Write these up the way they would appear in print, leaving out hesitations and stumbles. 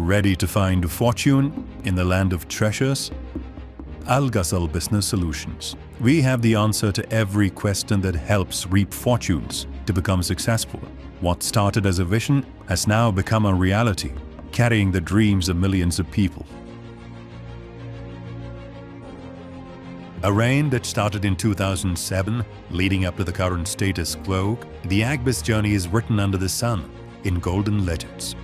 Ready to find a fortune in the land of treasures? Gazal Business Solutions. We have the answer to every question that helps reap fortunes to become successful. What started as a vision has now become a reality, carrying the dreams of millions of people. A reign that started in 2007, leading up to the current status quo, the Agbizz journey is written under the sun in golden letters.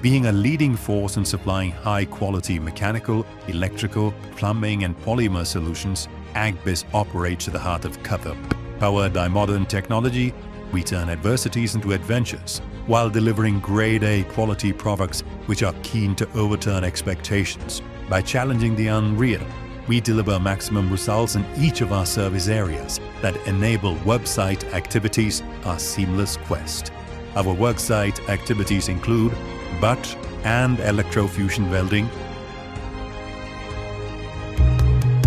Being a leading force in supplying high-quality mechanical, electrical, plumbing and polymer solutions, Agbizz operates at the heart of Qatar. Powered by modern technology, we turn adversities into adventures while delivering grade A quality products which are keen to overturn expectations. By challenging the unreal, we deliver maximum results in each of our service areas that enable worksite activities, our seamless quest. Our worksite activities include butt and electrofusion welding,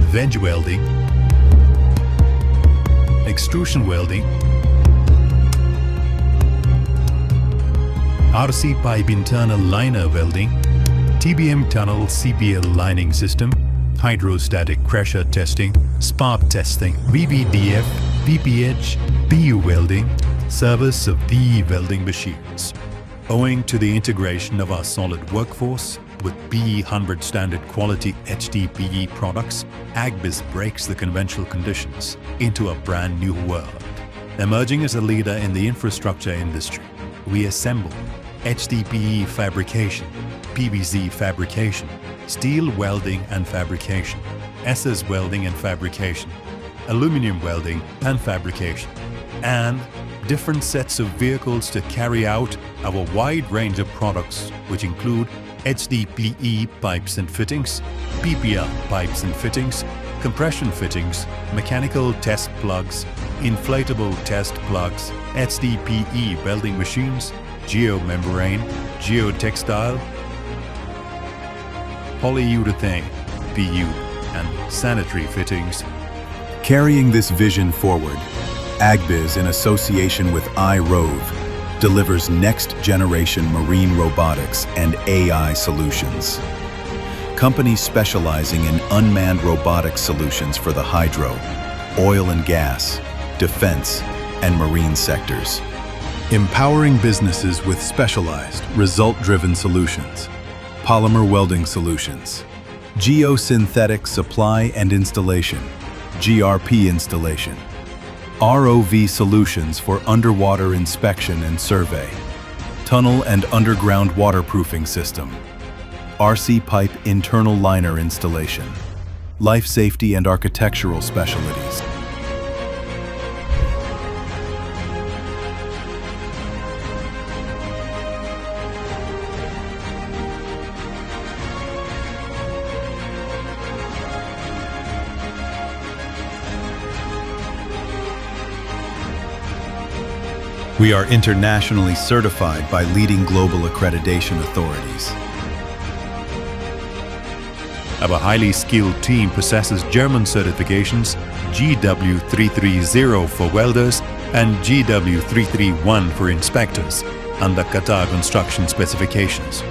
veg welding, extrusion welding, RC pipe internal liner welding, TBM tunnel CPL lining system, hydrostatic pressure testing, spark testing, VVDF, VPH, PU welding, service of DE welding machines. Owing to the integration of our solid workforce with B100 standard quality HDPE products, Agbizz breaks the conventional conditions into a brand new world. Emerging as a leader in the infrastructure industry, we assemble HDPE fabrication, PVC fabrication, steel welding and fabrication, SS welding and fabrication, aluminum welding and fabrication, and different sets of vehicles to carry out our wide range of products, which include HDPE pipes and fittings, PPR pipes and fittings, compression fittings, mechanical test plugs, inflatable test plugs, HDPE welding machines, Geomembrane, geotextile, polyurethane, PU, and sanitary fittings. Carrying this vision forward, Agbizz, in association with iRove, delivers next-generation marine robotics and AI solutions. Companies specializing in unmanned robotics solutions for the hydro, oil and gas, defense, and marine sectors. Empowering businesses with specialized, result-driven solutions. Polymer welding solutions, Geosynthetics supply and installation, GRP installation, ROV solutions for underwater inspection and survey, tunnel and underground waterproofing system, RC pipe internal liner installation, life safety and architectural specialties. We are internationally certified by leading global accreditation authorities. Our highly skilled team possesses German certifications GW330 for welders and GW331 for inspectors under Qatar construction specifications.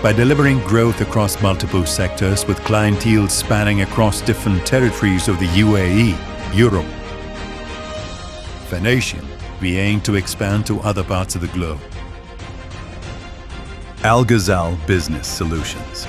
By delivering growth across multiple sectors with clientele spanning across different territories of the UAE, Europe, and Asia, we aim to expand to other parts of the globe. Gazal Business Solutions.